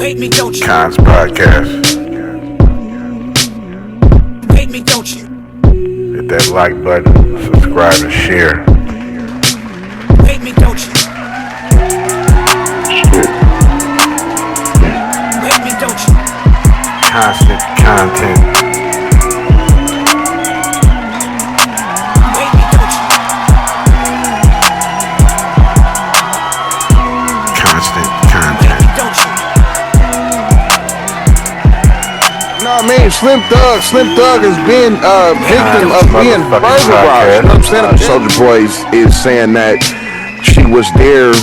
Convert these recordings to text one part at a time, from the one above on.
Hate me, don't you? Kons Podcast. Hate me, don't you? Hit that like button, subscribe and share. Hate me, don't you? Hate me, don't you? Constant content. Hate me, don't you? Constant Hate content. me, don't you? No, I mean, Slim Thug has been victim of being burglarized. You know what I'm saying? Soulja Boy is saying that she was there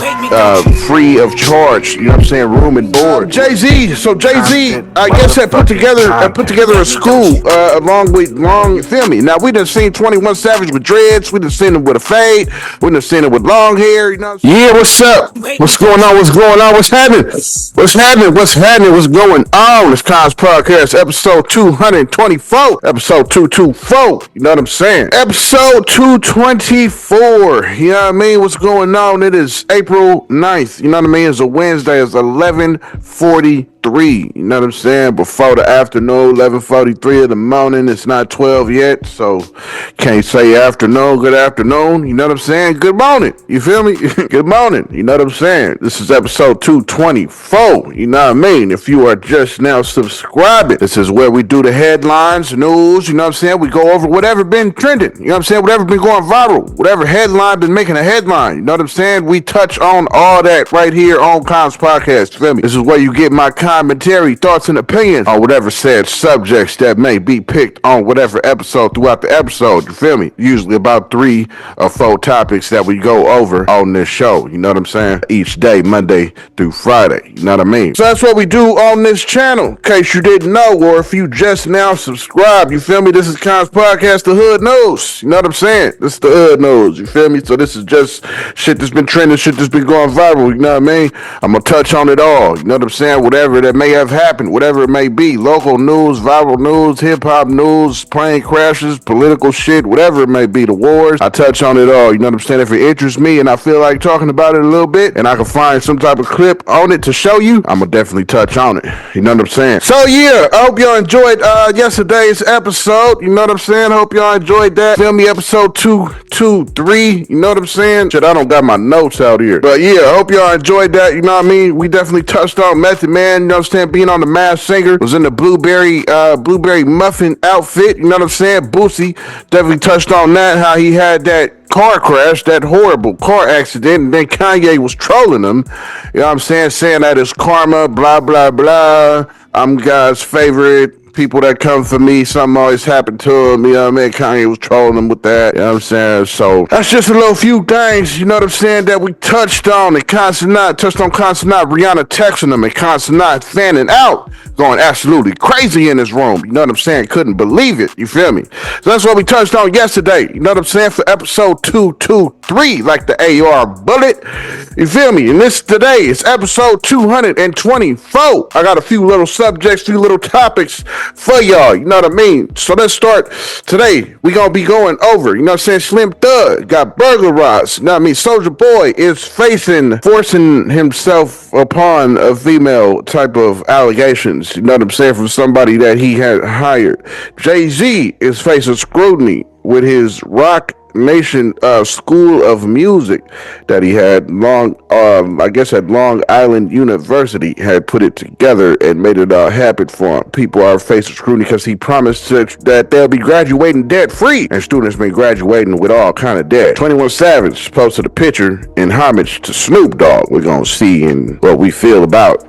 free of charge. You know what I'm saying? Room and board. Jay-Z, I guess had put together a school along with you feel me? Now we done seen 21 Savage with dreads. We done seen him with a fade. We done seen him with long hair. You know? Yeah, what's up? What's going on? What's happening? What's going on? It's Kons Podcast Ep.224. 224. You know what I'm saying? Episode 224. You know what I mean? What's going on? It is April 9th. You know what I mean? It's a Wednesday. It's 11:43. You know what I'm saying? Before the afternoon, 11:43 of the morning. It's not 12 yet, so can't say afternoon. Good afternoon. You know what I'm saying? Good morning. You feel me? Good morning. You know what I'm saying? This is episode 224. You know what I mean? If you are just now subscribing, this is where we do the headlines, news. You know what I'm saying? We go over whatever been trending. You know what I'm saying? Whatever been going viral. Whatever headline been making a headline. You know what I'm saying? We touch on all that right here on Kons Podcast. You feel me? This is where you get my commentary, thoughts, and opinions on whatever said subjects that may be picked on whatever episode throughout the episode. You feel me? Usually about 3 or 4 topics that we go over on this show. You know what I'm saying? Each day, Monday through Friday. You know what I mean? So that's what we do on this channel. In case you didn't know, or if you just now subscribe, you feel me? This is Kons Podcast, the Hood News. You know what I'm saying? This is the Hood News. You feel me? So this is just shit that's been trending, shit that's been going viral. You know what I mean? I'm gonna touch on it all. You know what I'm saying? Whatever that may have happened, whatever it may be, local news, viral news, hip-hop news, plane crashes, political shit, whatever it may be, the wars, I touch on it all. You know what I'm saying? If it interests me and I feel like talking about it a little bit and I can find some type of clip on it to show you, I'm gonna definitely touch on it. You know what I'm saying? So yeah, I hope y'all enjoyed yesterday's episode. You know what I'm saying? I hope y'all enjoyed that. Feel me? Episode 223. You know what I'm saying? Shit, I don't got my notes out here. But yeah, I hope y'all enjoyed that. You know what I mean? We definitely touched on Method Man. You know what I'm saying? Being on the Masked Singer, was in the blueberry muffin outfit. You know what I'm saying? Boosie definitely touched on that, how he had that car crash, that horrible car accident, and then Kanye was trolling him. You know what I'm saying that it's karma, blah, blah, blah. I'm God's favorite. People that come for me, something always happened to them. You know what I mean? Kanye was trolling them with that. You know what I'm saying? So that's just a little few things, you know what I'm saying, that we touched on. And Consonant, Rihanna texting them, and Consonant fanning out, going absolutely crazy in his room. You know what I'm saying? Couldn't believe it. You feel me? So that's what we touched on yesterday. You know what I'm saying? For episode 223, like the AR bullet. You feel me? And this today is episode 224. I got a few little subjects, few little topics for y'all, you know what I mean? So let's start today. We gonna be going over, you know what I'm saying? Slim Thug got burglarized. You know what I mean? Soulja Boy is forcing himself upon a female type of allegations, you know what I'm saying, from somebody that he had hired. Jay-Z is facing scrutiny with his Rock Nation School of Music that he had at Long Island University had put it together and made it happen for him. People are facing scrutiny because he promised that they'll be graduating debt free, and students been graduating with all kind of debt. 21 Savage posted a picture in homage to Snoop Dogg. We're gonna see in what we feel about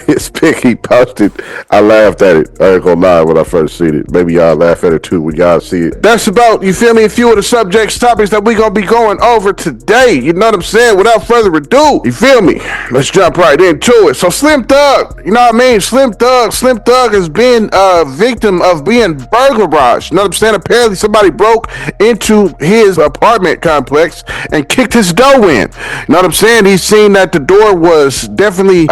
his pic he posted. I laughed at it. I ain't gonna lie when I first seen it. Maybe y'all laugh at it too when y'all see it. That's about, you feel me, a few of the subjects, topics that we gonna be going over today. You know what I'm saying? Without further ado, you feel me? Let's jump right into it. So Slim Thug, you know what I mean? Slim Thug has been a victim of being burglarized. You know what I'm saying? Apparently somebody broke into his apartment complex and kicked his door in. You know what I'm saying? He's seen that the door was definitely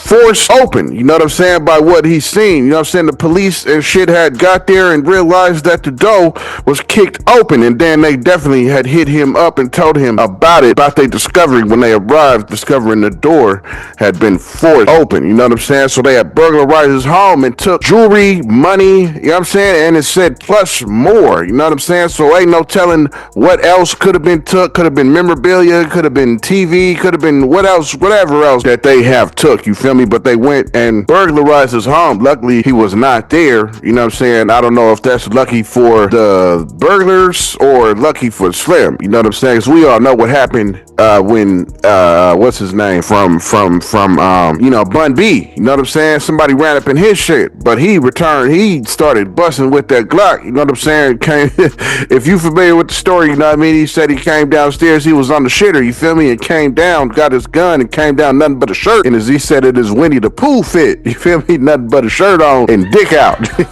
forced open, you know what I'm saying, by what he's seen. You know what I'm saying? The police and shit had got there and realized that the door was kicked open, and then they definitely had hit him up and told him about their discovery when they arrived, discovering the door had been forced open, you know what I'm saying? So they had burglarized his home and took jewelry, money, you know what I'm saying, and it said plus more, you know what I'm saying? So ain't no telling what else could have been took. Could have been memorabilia, could have been TV, could have been whatever else that they have took, you feel me? But they went and burglarized his home. Luckily he was not there, you know what I'm saying? I don't know if that's lucky for the burglars or lucky for Slim, you know what I'm saying? Because we all know what happened when what's his name from Bun B, you know what I'm saying? Somebody ran up in his shit, but he started busting with that Glock, you know what I'm saying? If you familiar with the story, you know what I mean? He said he came downstairs, he was on the shitter, you feel me? And came down, got his gun and came down nothing but a shirt, and as he said, it is Winnie the Pooh fit, you feel me? Nothing but a shirt on and dick out. You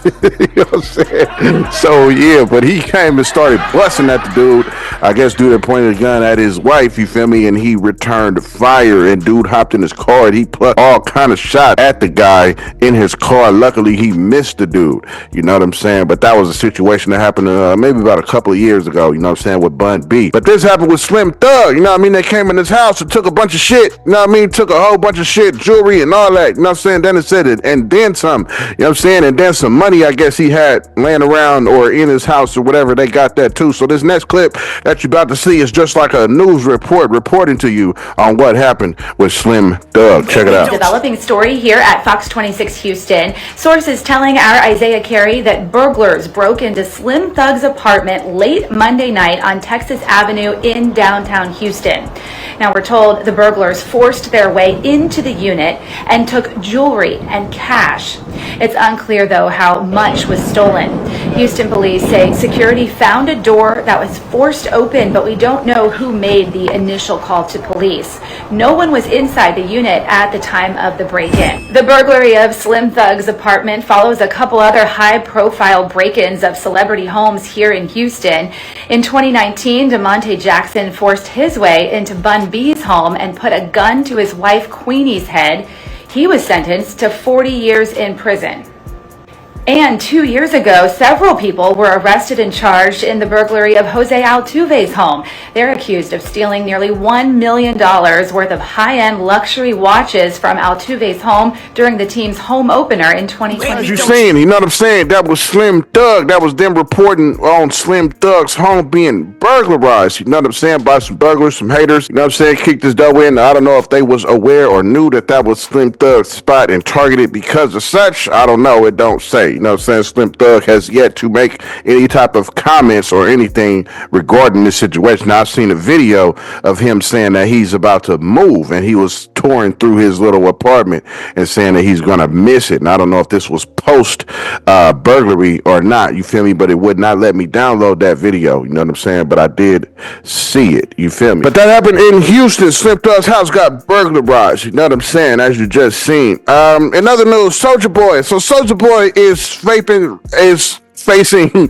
know what I'm saying? So yeah, but he came and started busting at the dude. I guess dude had pointed a gun at his wife, you feel me? And he returned fire, and dude hopped in his car and he plucked all kind of shot at the guy in his car. Luckily he missed the dude, you know what I'm saying? But that was a situation that happened maybe about a couple of years ago, you know what I'm saying, with Bun B. But this happened with Slim Thug, you know what I mean? They came in his house and took a bunch of shit, you know what I mean? Took a whole bunch of shit, jewelry and all that, you know what I'm saying? Then it said it, and then some, you know what I'm saying? And then some money I guess he had laying around or in his house or whatever, they got that too. So this next clip that you're about to see is just like a news report reporting to you on what happened with Slim Thug. Check it out. Developing story here at Fox 26 Houston. Sources telling our Isaiah Carey that burglars broke into Slim Thug's apartment late Monday night on Texas Avenue in downtown Houston. Now we're told the burglars forced their way into the unit and took jewelry and cash. It's unclear though how much was stolen. Houston police say security found a door that was forced open, but we don't know who made the initial call to police. No one was inside the unit at the time of the break-in. The burglary of Slim Thug's apartment follows a couple other high-profile break-ins of celebrity homes here in Houston. In 2019, DeMonte Jackson forced his way into Bun B's home and put a gun to his wife Queenie's head. He was sentenced to 40 years in prison. And 2 years ago, several people were arrested and charged in the burglary of Jose Altuve's home. They're accused of stealing nearly $1 million worth of high-end luxury watches from Altuve's home during the team's home opener in 2020. As you saying, you know what I'm saying? That was Slim Thug. That was them reporting on Slim Thug's home being burglarized. You know what I'm saying? By some burglars, some haters. You know what I'm saying? Kicked his dough in. I don't know if they was aware or knew that that was Slim Thug's spot and targeted because of such. I don't know. It don't say. You know what I'm saying? Slim Thug has yet to make any type of comments or anything regarding this situation. Now, I've seen a video of him saying that he's about to move and he was touring through his little apartment and saying that he's going to miss it. And I don't know if this was post burglary or not, you feel me? But it would not let me download that video, you know what I'm saying? But I did see it, you feel me? But that happened in Houston. Slim Thug's house got burglarized, you know what I'm saying? As you just seen. In other news, Soulja Boy. So Soulja Boy is facing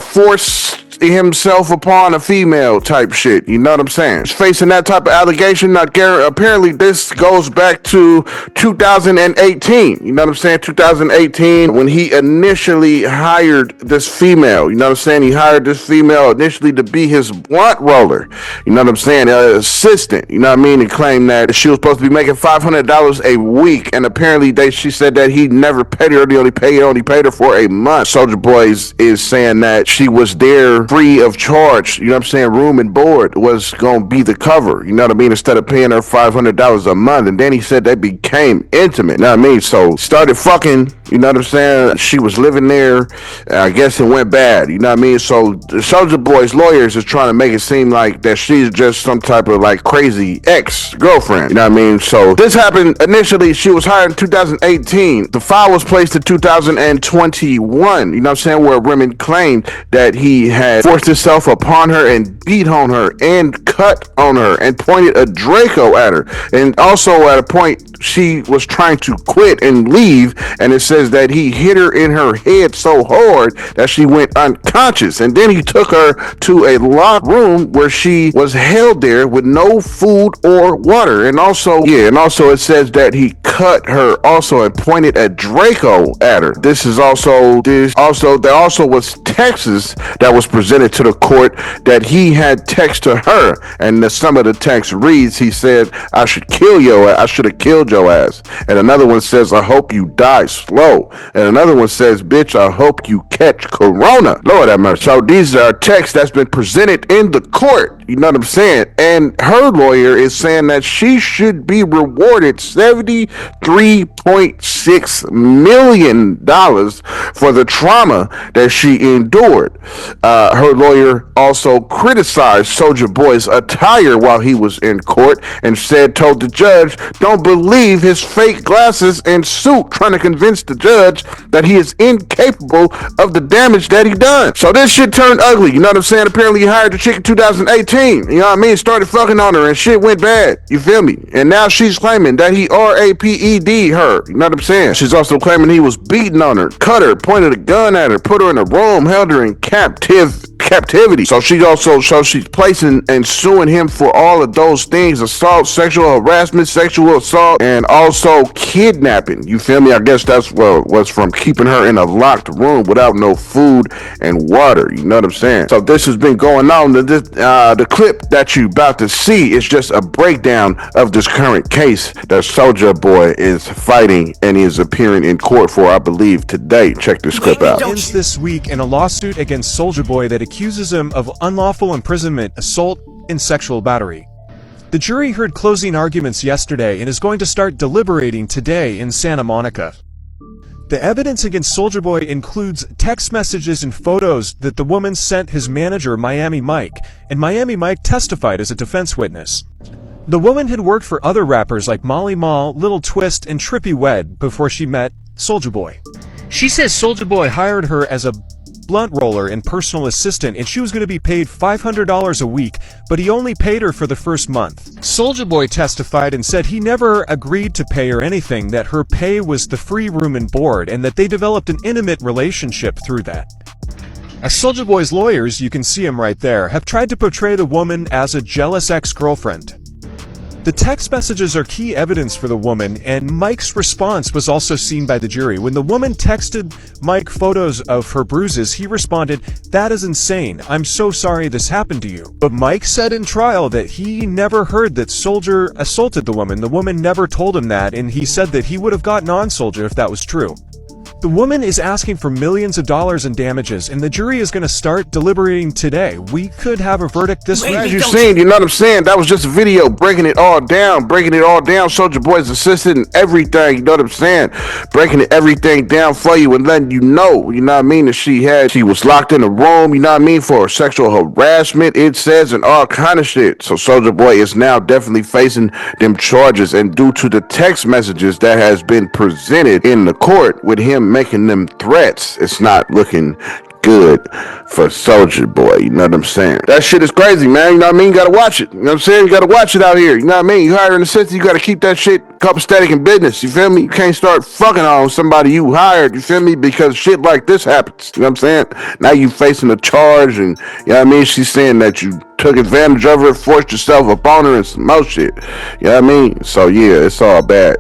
force himself upon a female type shit, you know what I'm saying? He's facing that type of allegation. Apparently this goes back to 2018, you know what I'm saying? 2018, when he initially hired this female, you know what I'm saying? He hired this female initially to be his blunt roller, you know what I'm saying? Assistant, you know what I mean? And claimed that she was supposed to be making $500 a week, and apparently she said that he never paid her. He only paid her for a month. Soulja Boy is saying that she was there free of charge, you know what I'm saying? Room and board was gonna be the cover, you know what I mean? Instead of paying her $500 a month. And then he said they became intimate, you know what I mean? So started fucking, you know what I'm saying? She was living there. I guess it went bad, you know what I mean? So the Soulja Boy's lawyers is trying to make it seem like that she's just some type of like crazy ex-girlfriend, you know what I mean? So this happened initially, she was hired in 2018. The file was placed in 2021, you know what I'm saying? Where women claimed that he had forced himself upon her and beat on her and cut on her and pointed a Draco at her. And also at a point, she was trying to quit and leave, and it says that he hit her in her head so hard that she went unconscious, and then he took her to a locked room where she was held there with no food or water. And also it says that he cut her also and pointed a Draco at her. There also was Texas that was presented to the court that he had text to her, and some of the text reads, he said, I should have killed your ass. And another one says, I hope you die slow. And another one says, bitch, I hope you catch corona. Lord have mercy. So these are texts that's been presented in the court. You know what I'm saying? And her lawyer is saying that she should be rewarded $73.6 million for the trauma that she endured. Her lawyer also criticized Soulja Boy's attire while he was in court and told the judge, don't believe his fake glasses and suit, trying to convince the judge that he is incapable of the damage that he done. So this shit turned ugly. You know what I'm saying? Apparently he hired the chick in 2018. You know what I mean? Started fucking on her and shit went bad. You feel me? And now she's claiming that he RAPED her. You know what I'm saying? She's also claiming he was beating on her, cut her, pointed a gun at her, put her in a room, held her in captivity. So she's placing and suing him for all of those things: assault, sexual harassment, sexual assault, and also kidnapping. You feel me? I guess that's what was from keeping her in a locked room without no food and water. You know what I'm saying? So this has been going on. The clip that you about to see is just a breakdown of this current case that Soulja Boy is fighting and is appearing in court for, I believe, today. Check this clip out. Ends this week in a lawsuit against Soulja Boy that accuses him of unlawful imprisonment, assault, and sexual battery. The jury heard closing arguments yesterday and is going to start deliberating today in Santa Monica. The evidence against Soulja Boy includes text messages and photos that the woman sent his manager, Miami Mike, and Miami Mike testified as a defense witness. The woman had worked for other rappers like Molly Mall, Little Twist, and Trippie Wed before she met Soulja Boy. She says Soulja Boy hired her as a blunt roller and personal assistant, and she was going to be paid $500 a week, but he only paid her for the first month. Soulja Boy testified and said he never agreed to pay her anything, that her pay was the free room and board, and that they developed an intimate relationship through that. As Soulja Boy's lawyers, you can see him right there, have tried to portray the woman as a jealous ex-girlfriend. The text messages are key evidence for the woman, and Mike's response was also seen by the jury. When the woman texted Mike photos of her bruises, he responded, "That is insane. I'm so sorry this happened to you." But Mike said in trial that he never heard that Soulja assaulted the woman. The woman never told him that, and he said that he would have gotten on Soulja if that was true. The woman is asking for millions of dollars in damages, and the jury is going to start deliberating today. We could have a verdict this week. As you've seen, you know what I'm saying? That was just a video breaking it all down. Soulja Boy's assistant and everything, you know what I'm saying? Breaking everything down for you and letting you know what I mean, that she was locked in a room, you know what I mean, for sexual harassment, it says, and all kind of shit. So Soulja Boy is now definitely facing them charges, and due to the text messages that has been presented in the court with him making them threats, it's not looking good for Soulja Boy. You know what I'm saying? That shit is crazy, man. You know what I mean? You gotta watch it. You know what I'm saying? You gotta watch it out here. You know what I mean? You hire an assistant, you gotta keep that shit copacetic in business. You feel me? You can't start fucking on somebody you hired. You feel me? Because shit like this happens. You know what I'm saying? Now you facing a charge, and you know what I mean? She's saying that you took advantage of her, forced yourself upon her, and some more shit. You know what I mean? So yeah, it's all bad.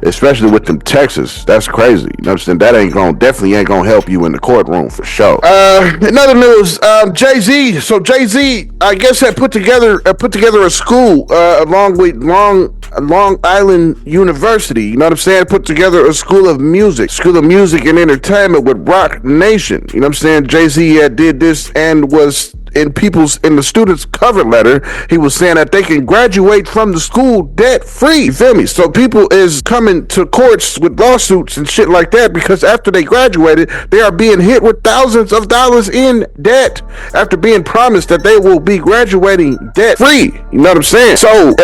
Especially with them Texas. That's crazy. You know what I'm saying? That definitely ain't gonna help you in the courtroom for sure. In other news, Jay-Z. So Jay-Z, I guess, had put together a school along with Long Island University. You know what I'm saying? Put together a school of music and entertainment with Rock Nation. You know what I'm saying? Jay-Z did this and was in the students' cover letter. He was saying that they can graduate from the school debt free. You feel me? So people is coming to courts with lawsuits and shit like that because after they graduated, they are being hit with thousands of dollars in debt after being promised that they will be graduating debt free. You know what I'm saying? So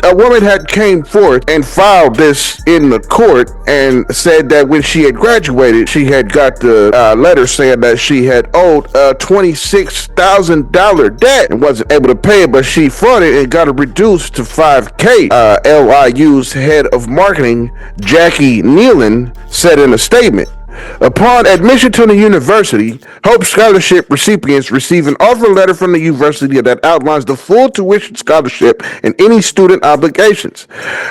a woman had came forth and filed this in the court and said that when she had graduated, she had got the letter saying that she had owed $26 $6,000 debt and wasn't able to pay it, but she fought it and got it reduced to $5K. LIU's head of marketing, Jackie Nealon, said in a statement. Upon admission to the university, Hope Scholarship recipients receive an offer letter from the university that outlines the full tuition scholarship and any student obligations.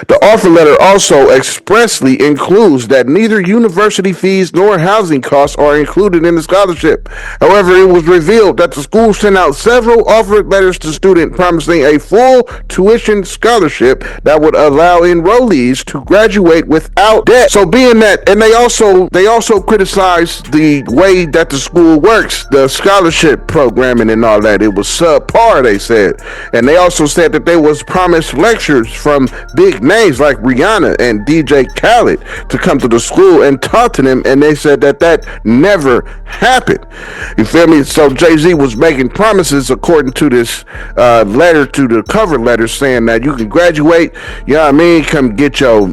The offer letter also expressly includes that neither university fees nor housing costs are included in the scholarship. However, it was revealed that the school sent out several offer letters to students promising a full tuition scholarship that would allow enrollees to graduate without debt. So being that, and they also criticized the way that the school works, the scholarship programming and all that. It was subpar, they said. And they also said that they was promised lectures from big names like Rihanna and DJ Khaled to come to the school and talk to them, and they said that never happened. You feel me? So Jay-Z was making promises according to this letter, to the cover letter, saying that you can graduate, you know what I mean, come get your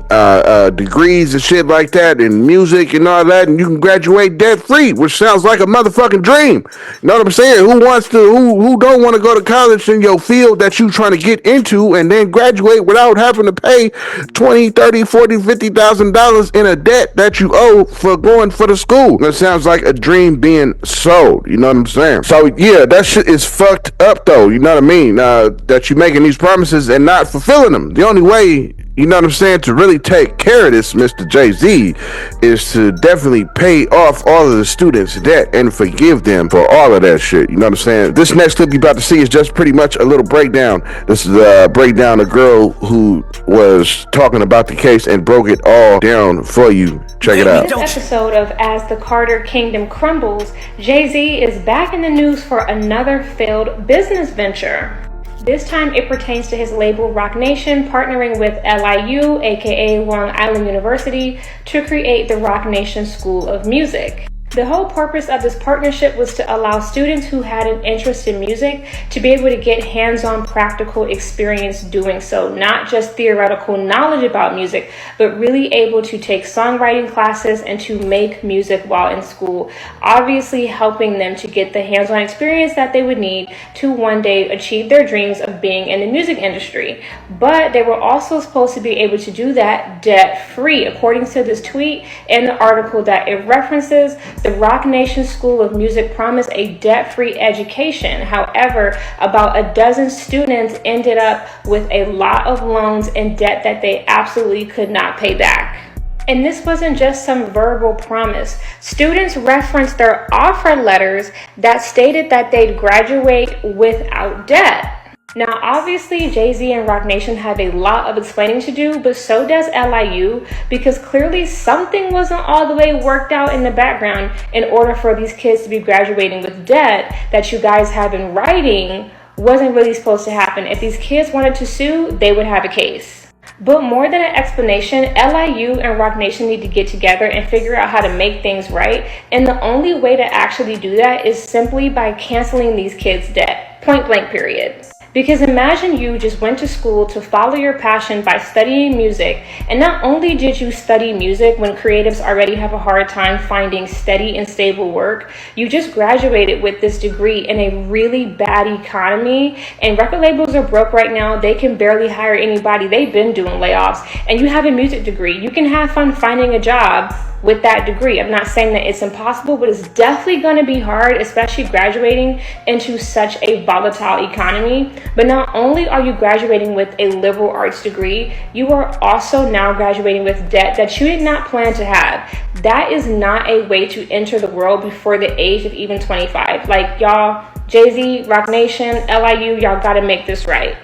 degrees and shit like that, and music and all that, and you can graduate debt free, which sounds like a motherfucking dream. You know what I'm saying? Who don't want to go to college in your field that you trying to get into and then graduate without having to pay $20, $30, $40, $50,000 in a debt that you owe for going for the school? That sounds like a dream being sold. You know what I'm saying? So yeah, that shit is fucked up though. You know what I mean? That you making these promises and not fulfilling them. The only way, you know what I'm saying, to really take care of this, Mr. Jay-Z, is to definitely pay off all of the students' debt and forgive them for all of that shit. You know what I'm saying? This next clip you're about to see is just pretty much a little breakdown. This is a breakdown of a girl who was talking about the case and broke it all down for you. Check it out. This episode of As the Carter Kingdom Crumbles, Jay-Z is back in the news for another failed business venture. This time it pertains to his label Roc Nation partnering with LIU, aka Long Island University, to create the Roc Nation School of Music. The whole purpose of this partnership was to allow students who had an interest in music to be able to get hands-on practical experience doing so, not just theoretical knowledge about music, but really able to take songwriting classes and to make music while in school, obviously helping them to get the hands-on experience that they would need to one day achieve their dreams of being in the music industry. But they were also supposed to be able to do that debt-free, according to this tweet and the article that it references. The Roc Nation School of Music promised a debt-free education. However, about a dozen students ended up with a lot of loans and debt that they absolutely could not pay back. And this wasn't just some verbal promise. Students referenced their offer letters that stated that they'd graduate without debt. Now, obviously, Jay-Z and Roc Nation have a lot of explaining to do, but so does LIU, because clearly something wasn't all the way worked out in the background in order for these kids to be graduating with debt that you guys have in writing wasn't really supposed to happen. If these kids wanted to sue, they would have a case. But more than an explanation, LIU and Roc Nation need to get together and figure out how to make things right. And the only way to actually do that is simply by canceling these kids' debt. Point blank, period. Because imagine you just went to school to follow your passion by studying music, and not only did you study music when creatives already have a hard time finding steady and stable work, you just graduated with this degree in a really bad economy, and record labels are broke right now. They can barely hire anybody. They've been doing layoffs, and you have a music degree. You can have fun finding a job with that degree. I'm not saying that it's impossible, but it's definitely going to be hard, especially graduating into such a volatile economy. But not only are you graduating with a liberal arts degree, you are also now graduating with debt that you did not plan to have. That is not a way to enter the world before the age of even 25. Like, y'all, Jay-Z, Roc Nation, LIU, y'all got to make this right.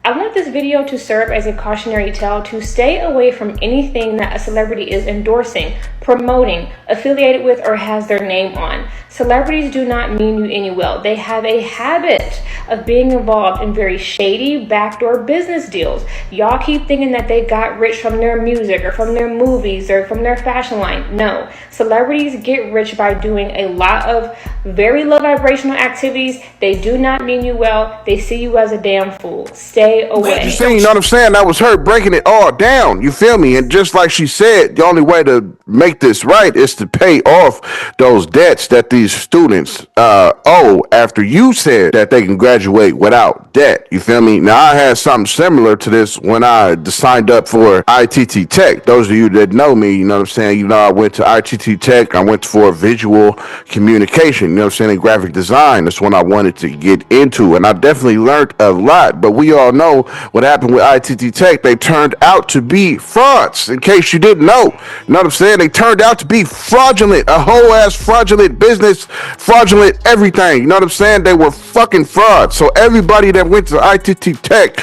I want this video to serve as a cautionary tale to stay away from anything that a celebrity is endorsing, promoting, affiliated with, or has their name on. Celebrities do not mean you any well. They have a habit of being involved in very shady backdoor business deals. Y'all keep thinking that they got rich from their music or from their movies or from their fashion line. No, celebrities get rich by doing a lot of very low vibrational activities. They do not mean you well. They see you as a damn fool. Stay way away. You see, you know what I'm saying? That was her breaking it all down. You feel me? And just like she said, the only way to make this right is to pay off those debts that these students owe after you said that they can graduate without debt. You feel me? Now, I had something similar to this when I signed up for ITT Tech. Those of you that know me, you know what I'm saying? You know, I went to ITT Tech. I went for visual communication, you know what I'm saying, and graphic design. That's what I wanted to get into. And I definitely learned a lot. But we all know what happened with ITT Tech. They turned out to be frauds, in case you didn't know. You know what I'm saying? They turned out to be fraudulent, a whole ass fraudulent business, fraudulent everything. You know what I'm saying? They were fucking frauds. So everybody that went to ITT Tech,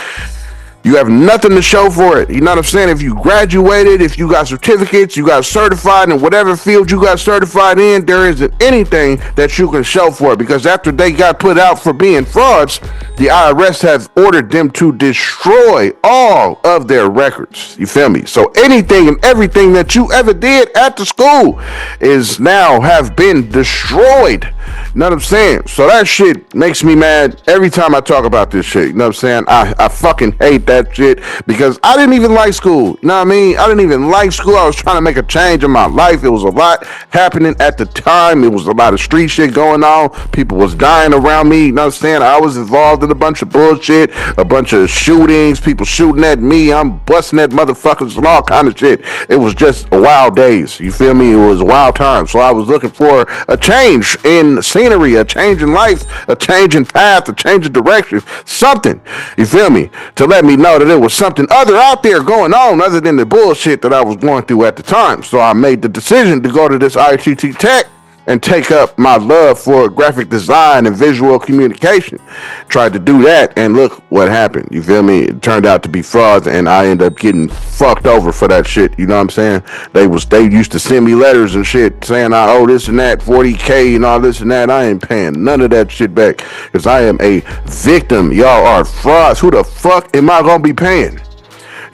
you have nothing to show for it. You know what I'm saying? If you graduated, if you got certificates, you got certified in whatever field you got certified in, there isn't anything that you can show for it, because after they got put out for being frauds, the IRS has ordered them to destroy all of their records. You feel me? So anything and everything that you ever did at the school is now have been destroyed. You know what I'm saying? So that shit makes me mad every time I talk about this shit. You know what I'm saying? I fucking hate that shit, because I didn't even like school. You know what I mean? I didn't even like school. I was trying to make a change in my life. It was a lot happening at the time. It was a lot of street shit going on. People was dying around me. You know what I'm saying? I was involved in a bunch of bullshit, a bunch of shootings, people shooting at me. I'm busting at motherfuckers and all kind of shit. It was just wild days. You feel me? It was a wild time. So I was looking for a change in scenery, a change in life, a change in path, a change in direction, something, you feel me, to let me know that there was something other out there going on other than the bullshit that I was going through at the time. So I made the decision to go to this ITT Tech and take up my love for graphic design and visual communication. Tried to do that, and look what happened. You feel me? It turned out to be frauds, and I ended up getting fucked over for that shit. You know what I'm saying? They used to send me letters and shit saying I owe this and that, 40K and all this and that. I ain't paying none of that shit back, because I am a victim. Y'all are frauds. Who the fuck am I gonna be paying?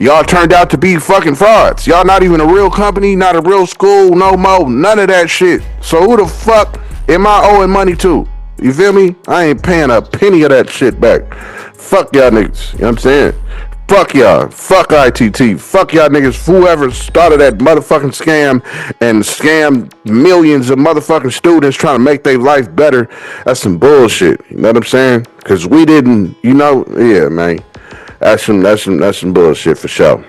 Y'all turned out to be fucking frauds. Y'all not even a real company, not a real school, no more, none of that shit. So who the fuck am I owing money to? You feel me? I ain't paying a penny of that shit back. Fuck y'all niggas. You know what I'm saying? Fuck y'all. Fuck ITT. Fuck y'all niggas. Whoever started that motherfucking scam and scammed millions of motherfucking students trying to make their life better, that's some bullshit. You know what I'm saying? Because we didn't, you know, yeah, man. That's some bullshit for sure.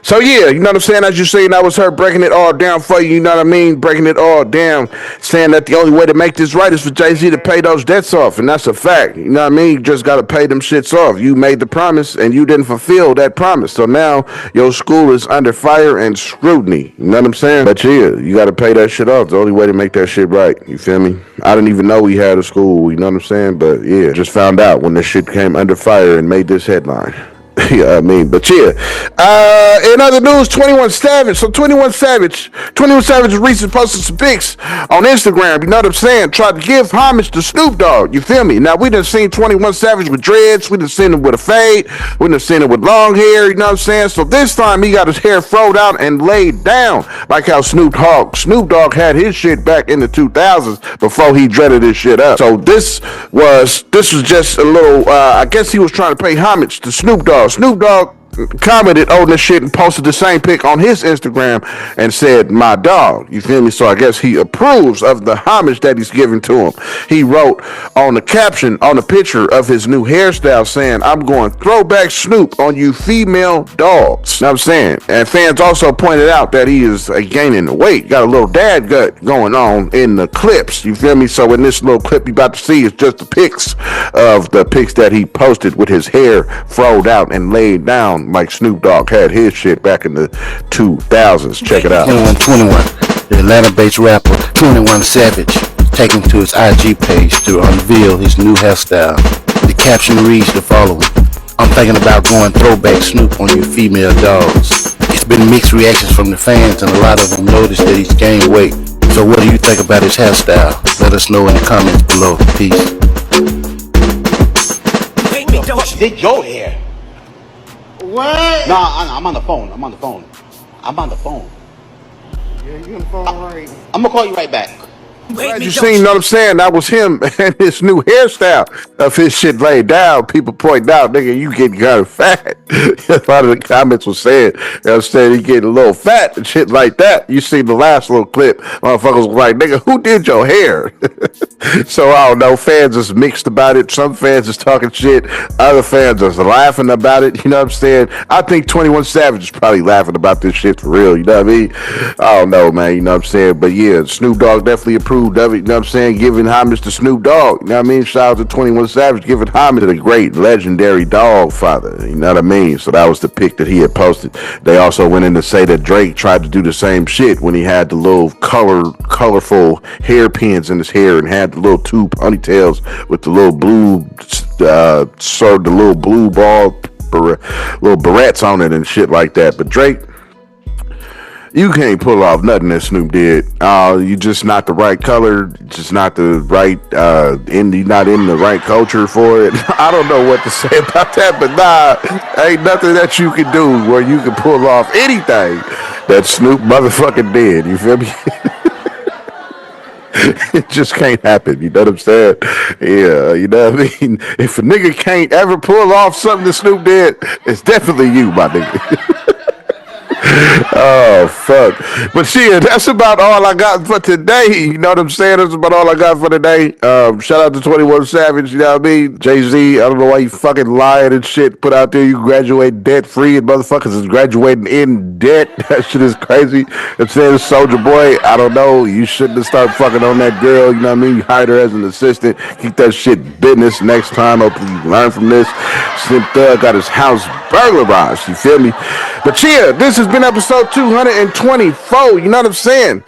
So yeah, you know what I'm saying? As you saying, that was her breaking it all down for you. You know what I mean? Breaking it all down, saying that the only way to make this right is for Jay-Z to pay those debts off, and that's a fact. You know what I mean? You just got to pay them shits off. You made the promise, and you didn't fulfill that promise. So now your school is under fire and scrutiny. You know what I'm saying? But yeah, you got to pay that shit off. The only way to make that shit right. You feel me? I didn't even know we had a school. You know what I'm saying? But yeah, just found out when this shit came under fire and made this headline. Yeah, I mean, but yeah. In other news, 21 Savage. So 21 Savage recently posted some pics on Instagram. You know what I'm saying? Tried to give homage to Snoop Dogg. You feel me? Now, we done seen 21 Savage with dreads. We done seen him with a fade. We done seen him with long hair. You know what I'm saying? So this time, he got his hair froed out and laid down, like how Snoop Dogg had his shit back in the 2000s before he dreaded his shit up. So this was just a little, I guess he was trying to pay homage to Snoop Dogg. Snoop Dogg commented on this shit and posted the same pic on his Instagram and said, "My dog." You feel me? So I guess he approves of the homage that he's giving to him. He wrote on the caption on the picture of his new hairstyle saying, "I'm going throwback Snoop on you female dogs." Know what I'm saying? And fans also pointed out that he is gaining weight. Got a little dad gut going on in the clips. You feel me? So in this little clip you about to see is just the pics that he posted with his hair froed out and laid down like Snoop Dogg had his shit back in the 2000s. Check it out. 21, the Atlanta-based rapper 21 Savage, taking to his IG page to unveil his new hairstyle. The caption reads the following: "I'm thinking about going throwback Snoop on you female dogs." It's been mixed reactions from the fans, and a lot of them noticed that he's gained weight. So what do you think about his hairstyle? Let us know in the comments below. Peace. Did your hair? What? Nah, I'm on the phone. I'm on the phone. Yeah, you on the phone right. I'm gonna call you right back. As you seen, you know what I'm saying? That was him and his new hairstyle of his shit laid down. People point out, nigga, you getting kind of fat. A lot of the comments were saying, you know what I'm saying, he getting a little fat and shit like that. You see the last little clip, motherfuckers was like, nigga, who did your hair? So I don't know, fans is mixed about it. Some fans is talking shit. Other fans is laughing about it. You know what I'm saying? I think 21 Savage is probably laughing about this shit for real. You know what I mean? I don't know, man. You know what I'm saying? But yeah, Snoop Dogg definitely approved of it. You know what I'm saying? Giving homage to Snoop Dogg. You know what I mean? Shout out to 21 Savage giving homage to the great legendary dog father. You know what I mean? So that was the pic that he had posted. They also went in to say that Drake tried to do the same shit when he had the little colorful hairpins in his hair and had the little two ponytails with the little blue, sort of the little blue ball, little barrettes on it and shit like that. But Drake, you can't pull off nothing that Snoop did. You just not the right color, just not the right, you're not in the right culture for it. I don't know what to say about that, but nah, ain't nothing that you can do where you can pull off anything that Snoop motherfucking did. You feel me? It just can't happen. You know what I'm saying? Yeah, you know what I mean? If a nigga can't ever pull off something that Snoop did, it's definitely you, my nigga. Oh, fuck. But shit, that's about all I got for today. You know what I'm saying? That's about all I got for today. Shout out to 21 Savage, you know what I mean? Jay-Z, I don't know why you fucking lying and shit. Put out there you graduate debt-free and motherfuckers is graduating in debt. That shit is crazy. It says Soulja Boy, I don't know. You shouldn't have started fucking on that girl. You know what I mean? You hired her as an assistant. Keep that shit business next time. Hopefully you learn from this. Slim Thug got his house burglarized. You feel me? But yeah, this has been episode 224. You know what I'm saying?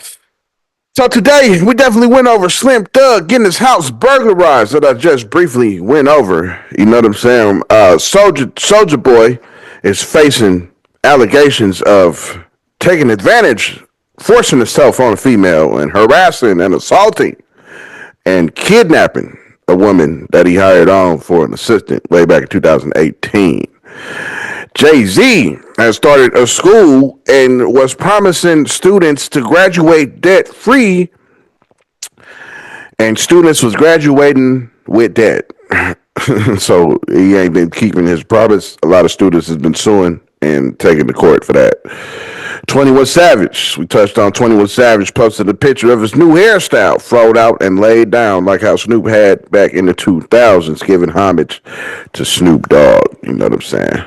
So today we definitely went over Slim Thug getting his house burglarized that I just briefly went over. You know what I'm saying? Soulja Boy is facing allegations of taking advantage, forcing himself on a female and harassing and assaulting and kidnapping a woman that he hired on for an assistant way back in 2018. Jay-Z has started a school and was promising students to graduate debt-free, and students was graduating with debt. So he ain't been keeping his promise. A lot of students has been suing and taking to court for that. 21 Savage, we touched on 21 Savage, posted a picture of his new hairstyle, froed out and laid down like how Snoop had back in the 2000s, giving homage to Snoop Dogg. You know what I'm saying?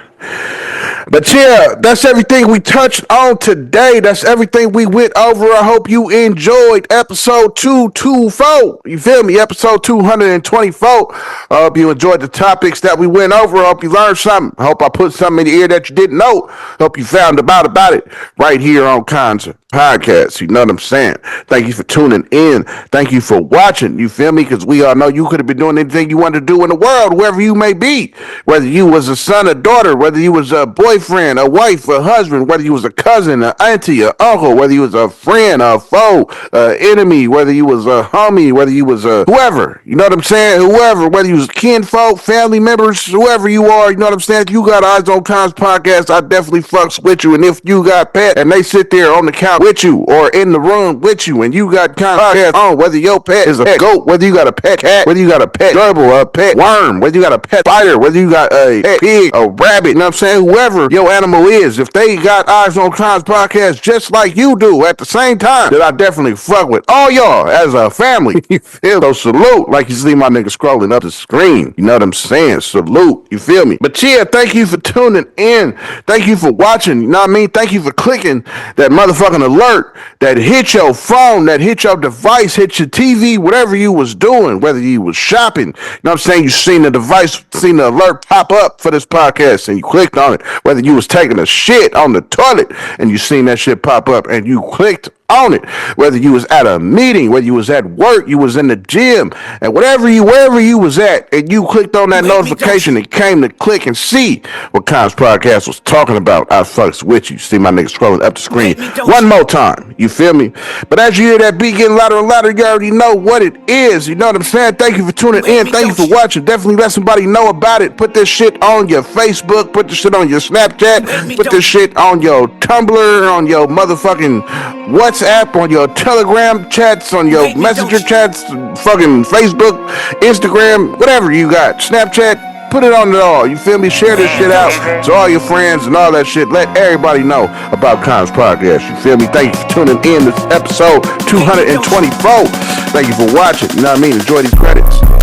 But yeah, that's everything we touched on today. That's everything we went over. I hope you enjoyed episode 224. You feel me? Episode 224. I hope you enjoyed the topics that we went over. I hope you learned something. I hope I put something in your ear that you didn't know. I hope you found about it right here on Kons Podcast. You know what I'm saying? Thank you for tuning in. Thank you for watching. You feel me? Because we all know you could have been doing anything you wanted to do in the world, wherever you may be. Whether you was a son or daughter, whether you was a boyfriend, a wife, a husband, whether you was a cousin, an auntie, an uncle, whether you was a friend, a foe, an enemy, whether you was a homie, whether you was a whoever, you know what I'm saying? Whoever, whether you was kinfolk, family members, whoever you are, you know what I'm saying? If you got Eyes on Kons Podcast, I definitely fucks with you. And if you got pet and they sit there on the couch with you or in the room with you and you got Kons Podcast on, whether your pet is a pet goat, whether you got a pet cat, whether you got a pet gerbil, a pet worm, whether you got a pet spider, whether you got a pet pig, a rabbit, you know what I'm saying? Whoever your animal is, if they got Eyes on Kons Podcast just like you do at the same time, that I definitely fuck with all y'all as a family. You feel? So salute, like you see my nigga scrolling up the screen. You know what I'm saying? Salute. You feel me? But yeah, thank you for tuning in. Thank you for watching. You know what I mean? Thank you for clicking that motherfucking alert that hit your phone, that hit your device, hit your TV, whatever you was doing, whether you was shopping. You know what I'm saying? You seen the device, seen the alert pop up for this podcast and you clicked on it. Whether you was taking a shit on the toilet and you seen that shit pop up and you clicked on it, whether you was at a meeting, whether you was at work, you was in the gym, and wherever you was at, and you clicked on that notification and came to click and see what Kons Podcast was talking about, I fucks with you. See my nigga scrolling up the screen one more time. You feel me? But as you hear that beat getting louder and louder, you already know what it is. You know what I'm saying? Thank you for tuning in. Thank you for watching. Definitely let somebody know about it. Put this shit on your Facebook. Put this shit on your Snapchat. Put this shit on your Tumblr, on your motherfucking WhatsApp, on your Telegram chats, on your Messenger chats, fucking Facebook, Instagram, whatever you got. Snapchat. Put it on it all. You feel me? Share this shit out to all your friends and all that shit. Let everybody know about Kons Podcast. You feel me? Thank you for tuning in. This episode 224. Thank you for watching. You know what I mean? Enjoy these credits.